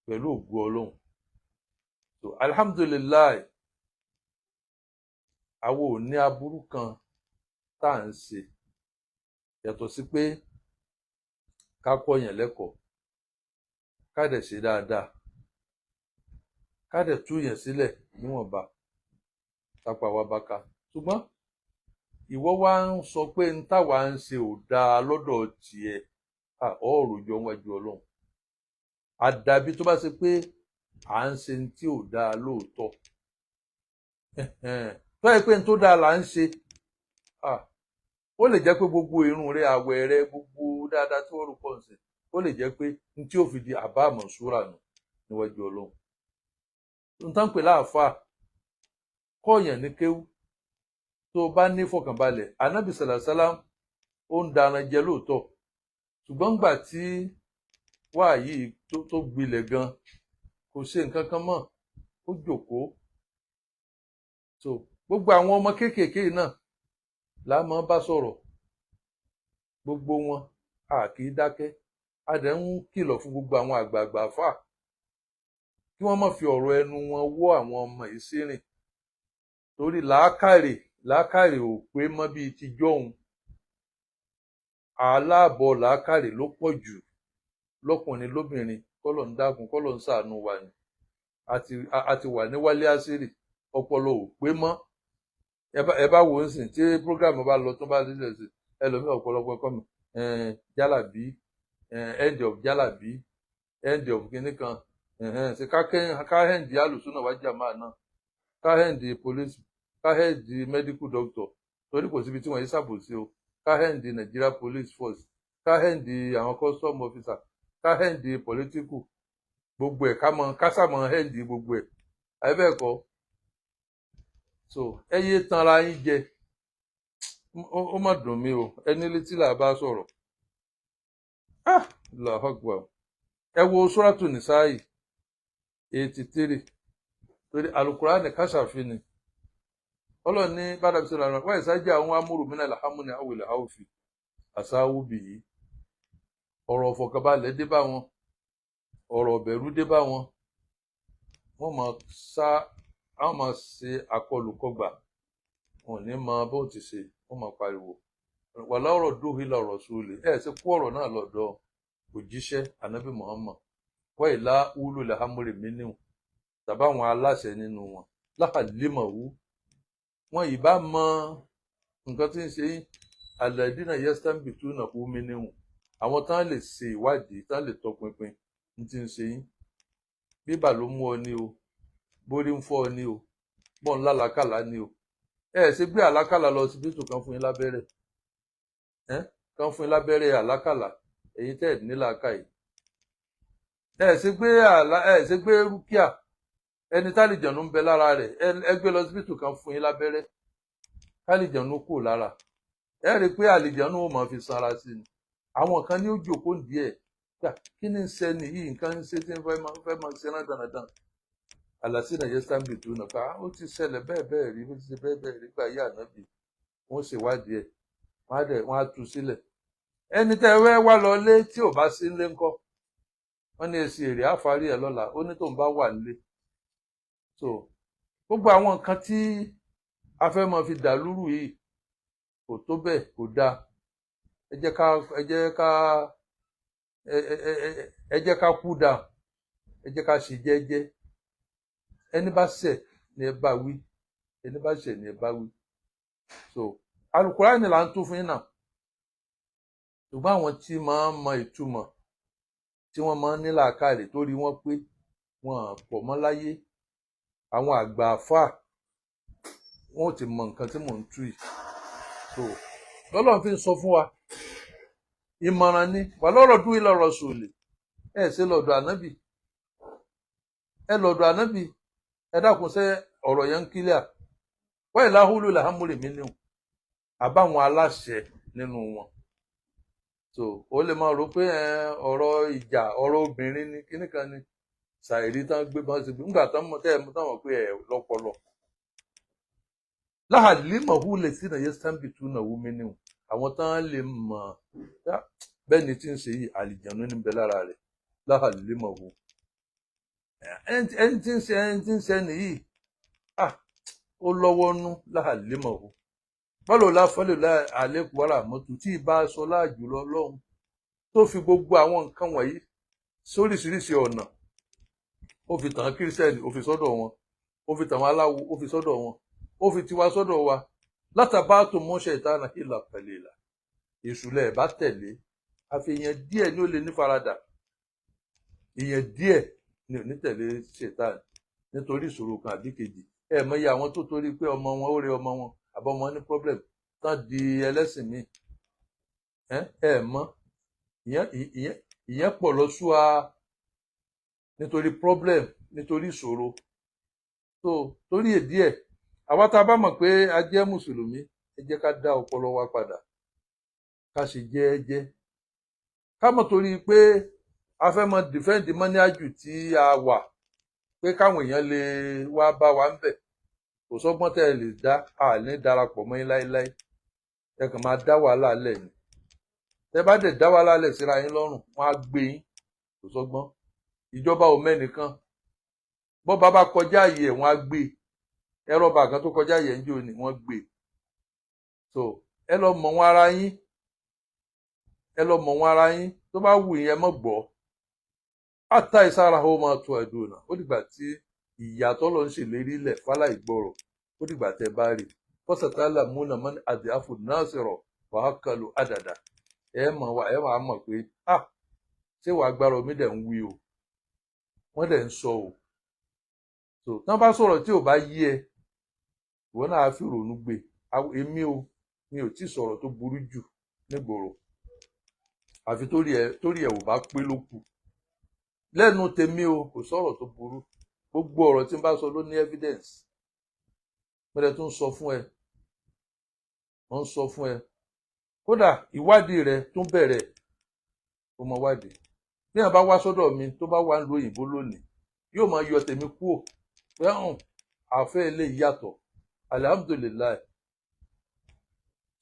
pẹ̀lú ògo Ọlọ́run. So alhamdulilayi, àwọn ò ní aburú kan tá à ń ṣe yàtọ̀ sí pé ká kọ́ yẹn lẹ́kọ̀ọ́, ká dẹ̀ ṣe dáadáa, ká dẹ̀ tú yẹn sílẹ̀ níwọ̀nba tápá wa bá ká. Ṣùgbọ́n ìwọ wá ń sọ pé n táwa ń ṣe ò dáa lọ́dọ̀ tiẹ̀, ọ̀rọ̀ jọ wájú Ọlọ́run. Àdàbí tó bá ṣe pé à ń ṣe ní tí ò dáa lóòótọ́. Tó yẹ pé n tó dáa là ń ṣe, ó lè jẹ́ pé gbogbo irun rẹ, àwẹ̀ rẹ, gbogbo dáadáa tí wọ́n rò pọ̀ ń ṣe, ó lè jẹ́ pé n tí ó fi di àbá àmọ̀súrà nù níwájú Ọlọ́run. N tán pè láàfáà, kọ́ọ̀yàn ní kéwú, tó bá ní fọkànbalẹ̀. Ànábì sàlàsálám ó ń daran jẹ lóòótọ́, ṣùgbọ́n gbà tí wáàyí tó gbilẹ̀ gan, kò ṣe nǹkan kan mọ́, ó jókòó. So gbogbo àwọn ọmọ kéékèèké náà la máa bá sọ̀rọ̀, gbogbo wọn a kì í dákẹ́. A dẹ̀ ń kìlọ̀ fún gbogbo àwọn àgbààgbà àfáà kí wọ́n má fi ọ̀rọ̀ ẹnu wọn wọ́ àwọn ọmọ yìí sírìn. torí làákàrè ò pé mọ́ bíi ti jọ́hun. Aláàbọ̀ làákàrè ló pọ̀ jù lọ́kùnrin lóbìnrin, kọ́lọ̀ ń dákun kọ́lọ̀ ń ṣàánú wa ni. a ti wà ní wálé àṣírí, ọpọlọ ò pé mọ́. ẹ bá wò ó sìn tí program bá lọ tó bá lílẹ̀ sí ẹlòmíì ọ̀pọ̀lọpọ̀ ẹ̀kọ́ mi jálàbí, end of jálàbí, end of kinní kan, ṣe káhẹ́ǹdì alùsùnà wájà máa náà, káhẹ́ǹdì police, káhẹ́ǹdì medical doctor, torí kò síbi tí wọ́n yí ṣàbòsí o, káhẹ́ǹdì Nigeria police force, káhẹ́ǹdì àwọn custom officer, káhẹ́ǹdì political, gbogbo ẹ̀ kásàmọ́ hẹ́ǹdì gbogbo ẹ̀ àbẹ́ẹ̀kọ́. So ẹ yé tanra yín jẹ, ó má dùn mí o, ẹni létí là bá sọ̀rọ̀. Allahu Akbar. Ẹ wo Suratu Nisa'i 83, torí Al-Qur'ani káṣàfin ni. Ọlọ́run ní bádàbí sọ̀rọ̀ àwọn wáyé sáájú àwọn amúrù mí náà làhámúni àwìlẹ̀ àwòfì àsáwù bìí. Ọ̀rọ̀ ọ̀fọ̀kànbalẹ̀ dé bá wọn, ọ̀rọ̀ ọ̀bẹ̀rù dé bá wọn. Wọ́n máa ṣe àkọlùkọgbà, wọn ò ní mọ bó ti ṣe, wọ́n máa pariwo. Wàlá ọ̀rọ̀ dúhì lọ̀rọ̀ sóòlè, ṣe kó ọ̀rọ̀ náà lọ́dọ̀ òjíṣẹ́ Ànábì Muhammad wọ́n ìlà wúlò làhámúrì mí níwọ̀n tàbí àwọn aláṣẹ nínú wọn láhàlímọ̀wú, wọn ì bá mọ nǹkan tí ń ṣe yín. Àlẹ́dínà yẹ́sítẹ́ǹbì tún nà kú mí níwọ̀n, àwọn tán lè ṣe ìwádìí, tán lè tọpinpin ní ti ń ṣe yín. Bíbà ló mú ọ ní o, borí ń fọ́ ọ ní o, bọ́n lálàkàlà ní o. Ṣe gbé àlákàlà lọ síbítù kan fún yín lábẹ́rẹ́, kan fún yín lábẹ́rẹ́ àlákàlà, èyí tẹ́ ẹ̀ ní làákàyè. Ṣe gbé rúkìá, ẹni tálìjànú ń bẹ lára rẹ̀, ẹ gbé lọ síbítù kan fún yín lábẹ́rẹ́, tálìjànú kù lára. Ẹ rí i pé àlìjànú ó máa fi sanra sí ni. Àwọn kan ní ó jókòó díẹ̀, kí ni ń ṣe nìyí, nǹkan ń ṣe tí ń fẹ́ máa ṣe rán dandan. Àlàsínà yẹ́sítẹ́ǹbì tún nà ká ó ti ṣẹlẹ̀ bẹ́ẹ̀ rí, ó ti ṣe bẹ́ẹ̀ rí gbà yá Ànábì. Wọ́n ṣèwádìí ẹ̀, wọ́n á tú sílẹ̀. Ẹni tẹ́ ẹ wá lọ lé tí ò bá sí nílé ńkọ́, wọ́n ní èsì èrè àfárí ẹ̀ lọ́la, ó ní tóun bá wà nílé. So gbogbo àwọn nǹkan tí a fẹ́ máa fi dà lúrù yìí kò tó bẹ́ẹ̀, kò dáa. Ẹ jẹ́ ká kú dáa, ẹ jẹ́ ká ṣe jẹ́jẹ́. Ẹni bá ṣẹ̀ ni ẹ bá wí, ẹni bá ṣẹ̀ ni ẹ bá wí. So Al-Qur'ani là ń tún fún yín náà, ṣùgbọ́n àwọn tí máa ń mọ ìtumọ̀, tí wọ́n máa ń ní làákàrè torí wọ́n pé wọn pọ̀ mọ́ láyé, àwọn àgbà àfáà wọn ò ti mọ nǹkan tí mò ń tú yìí. So lọ́lọ́run fi ń sọ fún wa, ìmọ̀ràn ni wà lọ́rọ̀ dúró lọ́rọ̀ sòlè. Ṣe lọ́dọ̀ Ànábì, lọ́dọ̀ Ànábì, dákun ṣe ọ̀rọ̀ yẹn ń kílíà. Wọ́n ìlà húlù làhámúrì mí níwọ̀n àbáwọn aláṣẹ nínú wọn. So ó lè máa rò pé ọ̀rọ̀ ìjà, ọ̀rọ̀ obìnrin ni kíní kan ni ṣàìrí tán gbé bá ṣe gbé nígbà tán mọ̀ pé lọ́pọlọ. Láhàlímọ̀hú lè sí ìnáyẹ sáǹbì tún náà wúmi níwọ̀n, àwọn tán lè mọ̀ bẹ́ẹ̀ ni tí ń ṣe yìí àlìjànú níbẹ̀ lára rẹ̀. Láhàlímọ̀hú ẹni tí ń ṣe nìyí ó lọ́wọ́ nú. Láhàlímọ̀hú bọ́lọ̀ láfọ́lẹ̀ àlékún wàrà mọ́tò tí ì bá aṣọ láàjùlọ Ọlọ́run tó fi gbogbo àwọn nǹkan wọ̀nyí sóríṣiríṣi ọ̀nà. Ó fi tàn kírísítẹ́nì, ó fi sọ́dọ̀ wọn, ó fi tàn aláwo, ó fi sọ́dọ̀ wọn, ó fi tiwa sọ́dọ̀ wa. Látàbá tó mọ́ṣẹ́ ìtànà ìlà pẹ̀lẹ́ ìlà èṣùlẹ̀ bá tẹ̀lé, àfi èèyàn díẹ̀ ni ó lè ní faradà, èèyàn díẹ̀ ni ò ní tẹ̀lé ṣètàn nítorí ìṣòro kan àbí kejì. Mọ̀ye àwọn tó torí pé ọmọ wọn ó rẹ ọmọ wọn àbọ̀ wọn ní problem tán di ẹlẹ́sìn míì. Mọ̀ ìyẹn pọ̀ lọ súwa nítorí problem, nítorí ìṣòro. So torí èdí ẹ̀, àwa tá a bá mọ̀ pé a jẹ́ mùsùlùmí, ẹ jẹ́ ká dá ọpọlọ wa padà, ká ṣe jẹ́ẹ́jẹ́. Ká mọ̀ torí pé a fẹ́ mọ defend mọ́níájù tí a wà, pé káwọn èèyàn lè wá bá wa ń bẹ̀. Kò sọ́gbọ́n tẹ́ ẹ lè dá, a ní darapọ̀ mọ́ yín láéláé. Ẹ kàn máa dá wàhálà lẹ̀ ni. Tẹ́ bá dẹ̀ dá wàhálà lẹ̀ síra yín lọ́rùn, wọ́n á gbé yín. Kò sọ́gbọ́n. Ìjọba ò mẹ́nìkan. Bọ́ba bá kọjá ààyè ẹ̀, wọ́n á gbé. ẹ̀rọ bàgán tó kọjá yẹn jò ní wọ́n gbé. So ẹ lọ mọ̀ wọn ara yín, ẹ lọ mọ̀ wọn ara yín, tó bá wù yín ẹ mọ̀ gbọ́. Àtà ìsára ó máa tó ẹ̀dùn náà, ó dìgbà tí ìyàtọ̀ lọ ń ṣèlérí lẹ̀ fálà ìgbọ̀rọ̀, ó dìgbà tẹ́ bá rí. Fọ́sàtálà múnà mọ́ni àdìáfò náà sọ̀rọ̀ wàá kọlu àdàdà. Ẹ máa mọ̀ pé ṣé wàá gbára omi dẹ̀ ń wí o, wọ́n dẹ̀ ń sọ o. So tán bá sọ̀rọ̀ tí ò bá yí ẹ, ìwọ náà á fi rònú gbé. Èmi o, mi ò tí sọ̀rọ̀ tó burú jù nígboro, àfi torí ẹ ò bá pé ló kù. Lẹ́nu tèmi o, kò sọ̀rọ̀ tó burú, gbogbo ọ̀rọ̀ tí n bá sọ ló ní evidence. Mo dẹ̀ tún sọ fún ẹ, wọ́n ń sọ fún ẹ, kódà ìwádìí rẹ tún bẹ̀rẹ̀, ó mọ wádìí. Bí èèyàn bá wá sọ́dọ̀ mi tó bá wà ń lo òyìnbó lónìí, yóò máa yọ tèmi kúrò pé àfẹ́ eléyìí yàtọ̀, alihamudulilayi.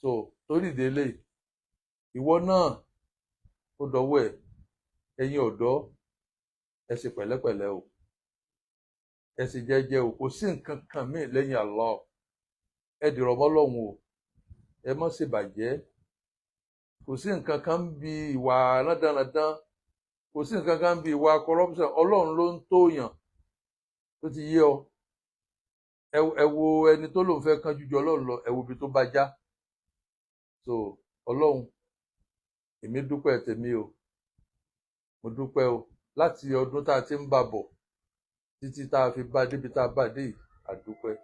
So torí ìdílé ìwọ náà ó dọwọ́ ẹ, ẹ̀yin ọ̀dọ́ ẹ ṣe pẹ̀lẹ́pẹ̀lẹ́ o, ẹ sì jẹ́jẹ́ o, kò sí nǹkan kan míì lẹ́yìn Allah. Ẹ dìrọ̀ mọ́ Ọlọ́run o, ẹ má ṣe bàjẹ́, kò sí nǹkan kan bí ìwà rándanrandan, kò sí nǹkan kan bí ìwà corruption. Ọlọ́run ló ń tóyàn, tó ti yé ọ. Ẹ wo ẹni tó lóun fẹ́ kánjú ju Ọlọ́run lọ, ẹ wo ibi tó bá já. So Ọlọ́run, èmi dúpẹ́ tèmi o, mo dúpẹ́ o, láti ọdún tá a ti ń bá bọ̀ títí tá a fi bá débi tá a bá dé yìí, àdúpẹ́.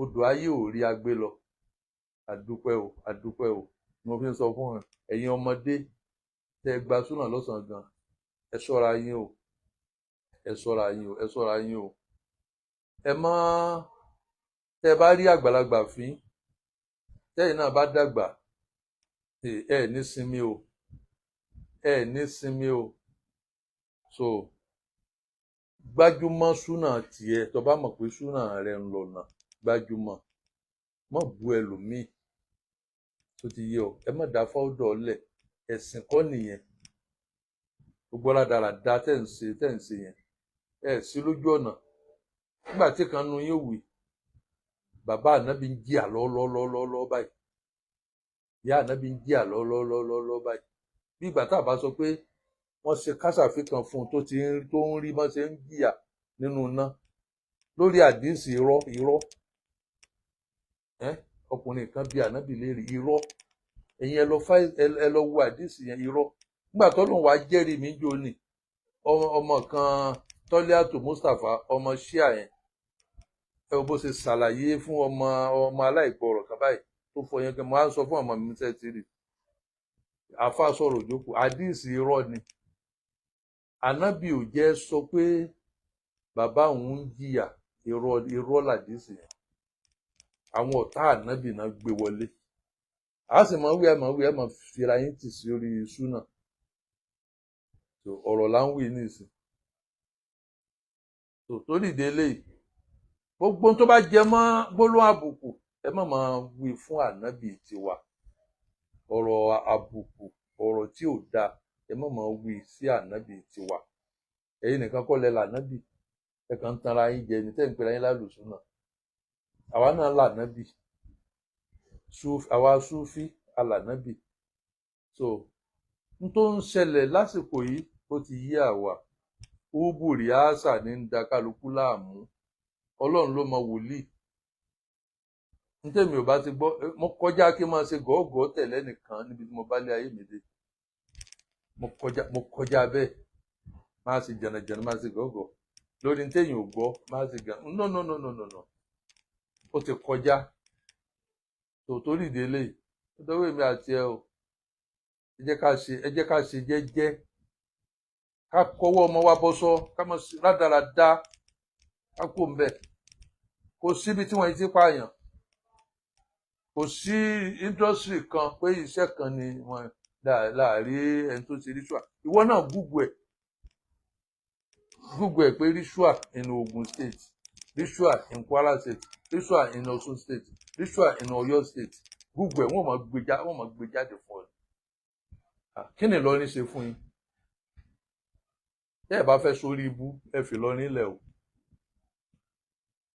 Odò ayé ò rí agbé lọ, àdúpẹ́ o, àdúpẹ́ o. Mo fi ń sọ fún ẹ̀yin ọmọdé tẹ́ gba súnà lọ́sàn-án gan, ẹ ṣọ́ra yín o, ẹ ṣọ́ra yín o, ẹ ṣọ́ra yín o. Ẹ má tẹ́ bá rí àgbàlagbà fín, tẹ́yìn náà bá dàgbà, ẹ ní sinmi o, ẹ ní sinmi o. So gbájúmọ́ súnà tiẹ̀, tó bá mọ̀ pé súnà rẹ ń lọ̀nà, gbájúmọ́, má bú ẹlòmíì, tó ti yé ọ. Ẹ má dá fáwọ́dọ̀ lẹ̀, ẹ̀sìn kọ́ nìyẹn. Gbogbo rádaràda tẹ́ ń ṣe yẹn, ẹ sí lójú ọ̀nà. Nígbà tí kan nu yín wì, bàbá ànábì ń jìyà lọ́lọ́lọ́lọ́ báyìí, ìyá ànábì ń jìyà lọ́lọ́lọ́lọ́ báyìí. Bí ìgbà tá a bá sọ pé wọ́n ṣe kásàfin kan fún un tó ń rí bá ṣe ń jìyà nínú iná lórí àdínsì irọ́. Ọkùnrin kan bí ànábì léèrè irọ́, ẹ̀yin ẹ lọ wo àdínsì yẹn, irọ́. Nígbà tó lóun wá jẹ́rìí mi jò ní, ọmọ kan Tọ́líàtò Mustapha, ọmọ ṣíà yẹn, ẹ wo bó ṣe ṣàlàyé fún ọmọ aláìgbọràn kan báyìí tó fọ yẹn kí mo á sọ fún ọmọ mi tẹ́tìrì. Àfa sọ̀rọ̀ òjòkó, àdínsì irọ́ ni. Ànábì ò jẹ́ sọ pé bàbá òun ń jìyà, irọ́ làdínsì yẹn. Àwọn ọ̀tá ànábì náà gbé wọlé. A sì máa wí ẹ máa fira yín tì sí orí súnà. Ọ̀rọ̀ là ń wí nísìn. Torí ìdílé gbogbo tó bá jẹ mọ́ gbólóhùn àbùkù, ẹ má máa wí fún ànábì tiwa. Ọ̀rọ̀ àbùkù, ọ̀rọ̀ tí ò dáa, ẹ má máa wí sí ànábì tiwa. Ẹ̀yin nìkan kọ́ lẹ lànábì, ẹ kàn ń tanra yín jẹ ní tẹ́ ń pera yín lálùsúnà. Àwa náà lànábì, àwa súfí alànábì. So n tó ń ṣẹlẹ̀ lásìkò yìí ó ti yí àwa. Ubùrí àṣà ní ń da kálukú láàmú. Ọlọ́run ló mọ wòlíì. Ntẹ́mi ò bá ti gbọ́, mo kọjá kí n máa ṣe gọ́ọ̀gọ́ tẹ̀lé nìkan níbi tí mo bá lé ayé mi dé. Mo kọjá bẹ́ẹ̀, máa ṣe jẹ̀nàjẹ̀nà, máa ṣe gọ́ọ̀gọ́ lórí ntẹ́yìn ò gbọ́, máa ṣe gàn. No. Ó ti kọjá. Torí ìdílé nítorí èmi àti ẹ o, ẹ jẹ́ ká ṣe jẹ́jẹ́, ká kọ́wọ́ ọmọ wa bọ́ sọ, ká mọ̀ sí rádaràda, ká kó ń bẹ̀. Kò síbi tí wọ́n ti pààyàn, kò sí indọ́sírì kan pé iṣẹ́ kan ni wọ́n láàrin ẹni tó ṣe ritual. Ìwọ náà Google ẹ̀ pé ritual in Ogun State, ritual in Kwara State, ritual in Osun State, ritual in Ọ̀yọ́ State. Google ẹ̀, wọ́n máa gbé jáde fún ọ. Kí ni Ìlọrin ṣe fún yín? Tẹ́ ẹ bá fẹ́ sórí ibú, ẹ fi Ìlọrin lẹ̀ o.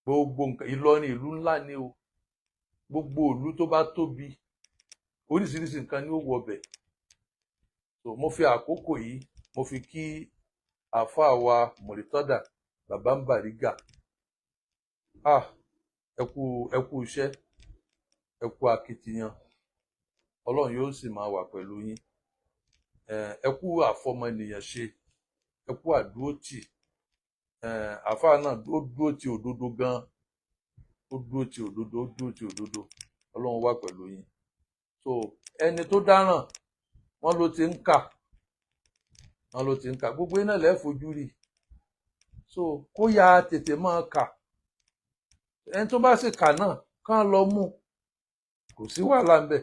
gbogbo nǹkan Ìlọrin ìlú ńlá ni o, gbogbo ìlú tó bá tóbi oríṣiríṣi nǹkan ni ó wọbẹ̀. So mo fi àkókò yìí mo fi kí àáfàá wa Murtada bàbá ń Bàrígà. Ẹ kú iṣẹ́, ẹ kú akitiyan, Ọlọ́run yóò sì máa wà pẹ̀lú yín. Ẹ kú àfọmọnìyàn ṣe, ẹ kú àdúrótì. Àáfàá náà ó dúró ti òdodo gan, ó dúró ti òdodo, ó dúró ti òdodo. Ọlọ́run wà pẹ̀lú yín. So ẹni tó dáràn wọ́n ló ti ń kà, wọ́n ló ti ń kà, gbogbo iná lẹ́ẹ̀ fojú rí. So kó ya tètè máa kà, ẹni tó bá sì kà náà kàn lọ mú, kò sí wàhálà ń bẹ.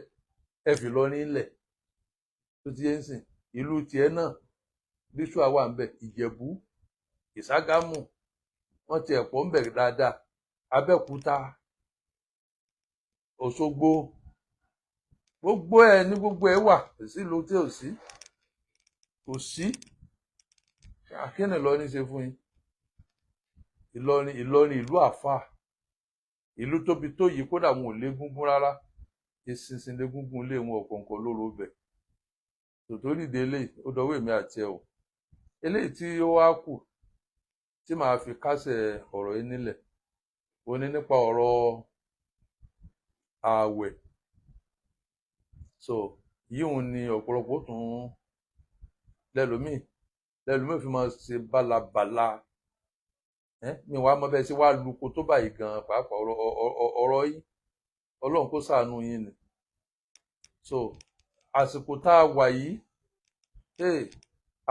Ẹ fi Ìlọrin lẹ̀ tó ti yé ń sìn, ìlú tiẹ̀ náà bíṣùà wà ń bẹ, Ìjẹ̀bú, Ìságámù, wọ́n ti ẹ̀pọ̀ ń bẹ dáadáa, Abẹ́òkúta, Òṣogbo, gbogbo ẹ̀ ní gbogbo ẹ̀ wà, kò sí ìlú tí ò sí, kò sí. Akínì Ìlọrin ṣe fún yín? Ìlọrin ìlú àfáà, ìlú tóbi tó yìí kódà wọn ò légúngún rárá, ìsinsin légúngún lé wọn ọ̀kọ̀ọ̀kan lóró bẹ̀. Tòtórí ìdí eléyìí ó dọwọ́ èmi àti ẹ o. Eléyìí tí ó wá kù tí màá fi kásẹ̀ ọ̀rọ̀ yìí nílẹ̀ ó ní nípa ọ̀rọ̀ ààwẹ̀. So yíhun ni ọ̀pọ̀lọpọ̀ tún lẹ́lòmíì fi máa ṣe bálabàla. Mi wàá mọ bẹ́ẹ̀ sí wàá luko tó báyìí gan pàápàá ọ̀rọ̀ yìí, Ọlọ́run kó ṣàánú yín ni. So àsìkò tá a wà yìí,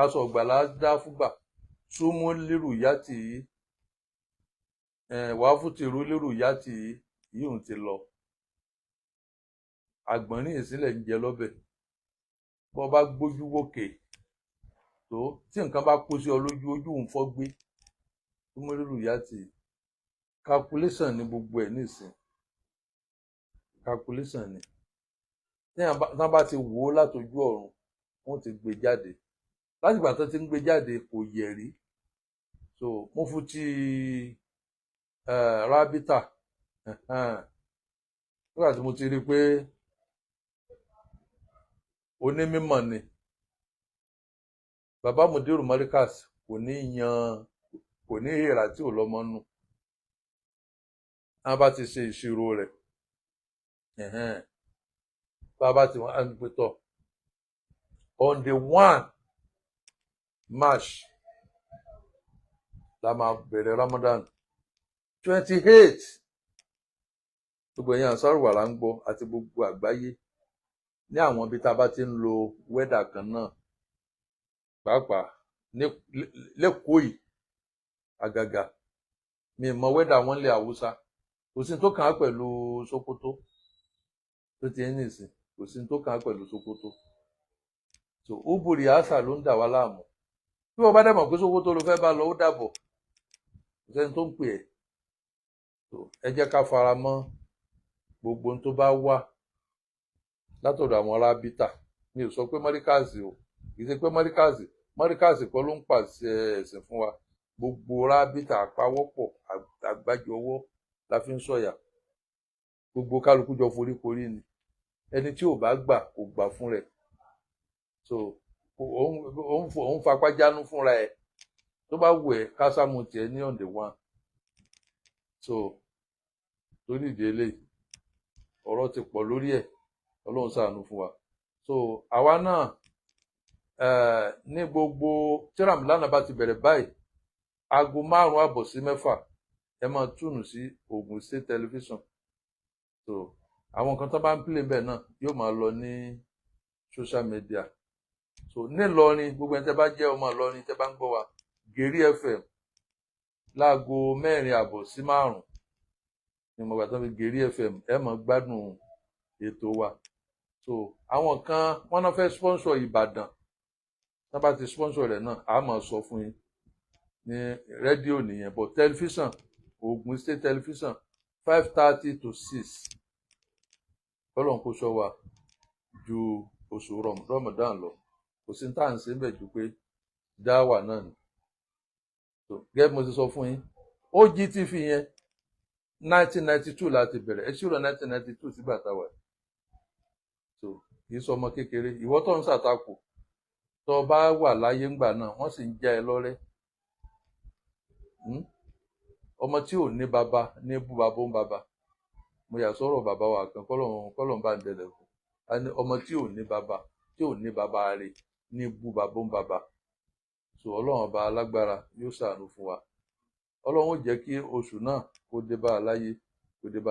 aṣọ ọ̀gbàlà dá fúgbà, súnmọ́ lérò ìyá tì í, wàá fún tìrú lérò ìyá tì í, yíhun ti lọ. Àgbọ̀nrín ìsílẹ̀ ń jẹ lọ́bẹ̀, bọ́ bá gbójú wòkè tó tí nǹkan bá kó sí ọ lójú, ojú ń fọ́ gbé, súnmọ́ lérò ìyá tì í. Calculation ni gbogbo ẹ̀ nísìn, calculation ni. Tí wọ́n bá ti wò ó látojú ọ̀run, wọ́n ti gbé jáde, láti ìgbà tó ti ń gbé jáde kò yẹ̀ rí. So mo fún ti rábítà, nígbà tí mo ti rí i pé onímọ̀ ni bàbá Mudiru Markaz, kò ní hèrà tí ò lọ́mọ nù. Wọ́n bá ti ṣe ìṣirò rẹ̀, bàbá tí wọ́n á ń gbé tọ̀ on the 1 March la máa bẹ̀rẹ̀ Ramadan 28. Gbogbo ẹ̀yin Ansarudeen là ń gbọ́ àti gbogbo àgbáyé ní àwọn ibi tá a bá ti ń lo wẹ́dà kan náà, pàápàá lẹ́kọ̀ọ́ yìí àgàgà. Mi mọ wẹ́dà wọn lé Haúsá, kò sí tó kàn án pẹ̀lú Sókótó tó ti ń nìsín, kò sí tó kàn án pẹ̀lú Sókótó. So uburi àṣà ló ń dà wá láàmú. Bí wọ́n bá dẹ̀ mọ̀ pé Sókótó ló fẹ́ bá lọ, ó dàbọ̀, kò sẹ́ni tó ń pè ẹ́. So ẹ jẹ́ ká fara mọ́ gbogbo ohun tó bá wà látọ̀dọ̀ àwọn arábítà. Mi ò sọ pé Mọ́ríkàsì o, kì í ṣe pé Mọ́ríkàsì kọ́ ló ń pàṣẹ ẹ̀sìn fún wa. Gbogbo rábítà àpawọ́pọ̀ àgbájọ ọwọ́ la fi ń sọ̀yà, gbogbo kálukú jọ foríkorí ni. Ẹni tí ò bá gbà kò gbà fún rẹ̀. So òun fapá jánú fúnra ẹ̀, tó bá wù ẹ́ kásámù tiẹ̀ ní on the 1. So torí ìdí eléyìí ọ̀rọ̀ ti pọ̀ lórí ẹ̀, Ọlọ́run ṣàánú fún wa. So àwa náà ní gbogbo tí Ramadan bá ti bẹ̀rẹ̀ báyìí, aago 5 sí 6 ẹ máa túnù sí Ogun State Television. So àwọn nǹkan tó bá ń play bẹ́ẹ̀ náà yóò máa lọ ní social media. So nílọrin, gbogbo ẹni tẹ́ bá jẹ́ ọmọ Ìlọrin tẹ́ bá ń gbọ́ wa, Geri FM láago 4:30 sí 5 ni mo gbà tán fi Geri FM, ẹ máa gbádùn ètò wa. So àwọn kan wọ́n náà fẹ́ sponsor Ìbàdàn, tán bá ti sponsor rẹ̀ náà a máa sọ fún yín ní rédíò nìyẹn, but tẹlifíṣàn Ogun State Television 5:30 to 6. Ọlọ́run kó ṣọ́ wa ju oṣù Ramadan lọ, kò sí tá à ń ṣe bẹ́ẹ̀ ju pé dáwà náà ni. So gẹ́gẹ́ mo ti sọ fún yín, OGTV yẹn 1992 láti bẹ̀rẹ̀ ẹ ṣírò 1992 sígbà táwa so kì í sọ ọmọ kékeré ìwọ tó ń ṣàtakò tó bá wà láyé ńgbà náà wọ́n sì ń já ẹ lọ́rẹ́ ọmọ tí ò ní baba ní bú baba ń baba mo yà sọ̀rọ̀ bàbá wa kan kọ́lọ́n bá ń dẹlẹ̀ fún ọmọ tí ò ní baba rẹ̀ ní bú baba ń baba so ọlọ́run ọba alágbára yóò ṣàánú fún wa ọlọ́run ó jẹ́ kí oṣù náà kó dé bá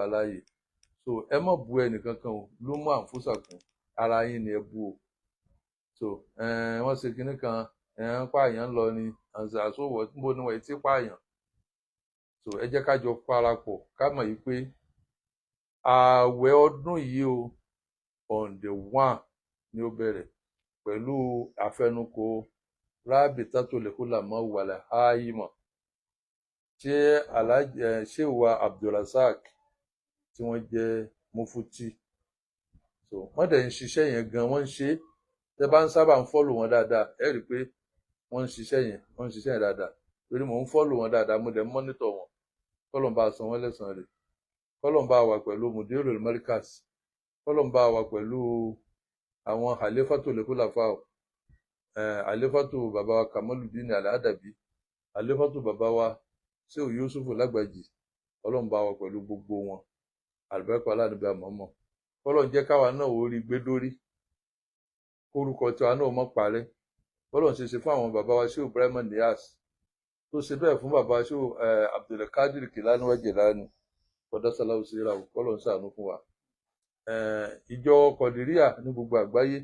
a láyé so ẹ má bú ẹnìkankan o ló mú àǹfùsàkùn ara yín ni ẹ bú o so wọ́n ṣe kinní kan ń pààyàn lọ ni àṣọwọ̀ níbo ni wọ́n ti pààyàn so ẹ jẹ́ ká jọ parapọ̀ ká mọ̀ yìí pé ààwẹ̀ ọdún yìí o on the 1 ni ó bẹ̀rẹ̀ pẹ̀lú àfẹnukò Rabitatul Ulama wal Aima tí ṣéwà Abdulrasaq tí wọ́n jẹ́ mufuti so wọ́n dẹ̀ ń ṣiṣẹ́ yẹn gan wọ́n ń ṣe tẹ́ bá ń sábà ń fọ́lò wọn dáadáa ẹ rí i pé wọ́n ń ṣiṣẹ́ yẹn dáadáa torí mò ń fọ́lò wọn dáadáa mo dẹ̀ ń mọ́nítọ̀ wọn kọ́lọ́n bá san wọ́n lẹ́san rẹ̀ kọ́lọ́n bá wà pẹ̀lú Mudirul Markaz kọ́lọ́n bá wà pẹ̀lú àwọn Khalifatul Khulafa àléfàtò bàbá wa Kamaludin Al-Adabi àléfàtò bàbá wa Shehu Yusufu Lágbàjì ọlọ́run bá wa pẹ̀lú gbogbo wọn àlùbáríkà aládùúgbò àmọ́mọ́ kọ́lọ́n jẹ́ káwa náà ó rí gbé dórí kórúkọ tiwa náà mọ́ parẹ́ kọ́lọ́n ṣe fún àwọn bàbá wa Shehu Ibrahim Niyas tó ṣe bẹ́ẹ̀ fún bàbá Shehu Abdulkadir Kilani wa Jilani kọ́dásálàhù síra kọ́lọ́n ṣàánú fún wa ìjọ Kọ̀dìríyà ní gbogbo àgbáyé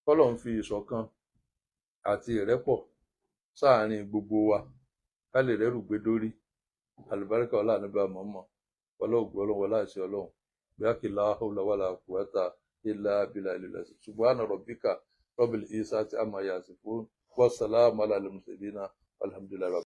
kọ́lọ́n fi ìṣọ̀kan àti ìrẹ́pọ̀ sáàárín gbogbo wa ká lè rẹ́rù gbé dórí àlùbáríkà ọlá níbà mọ́mọ́ ọlọ́ọ̀gbọ́ ọlọ́wọ́ láìsí ọlọ́run bíákì láhùlà wàlà quwwata illa billahi al-ali subhana rabbika rabbil izzati amma yasifun wassalamu ala al-mursalin walhamdulillahi.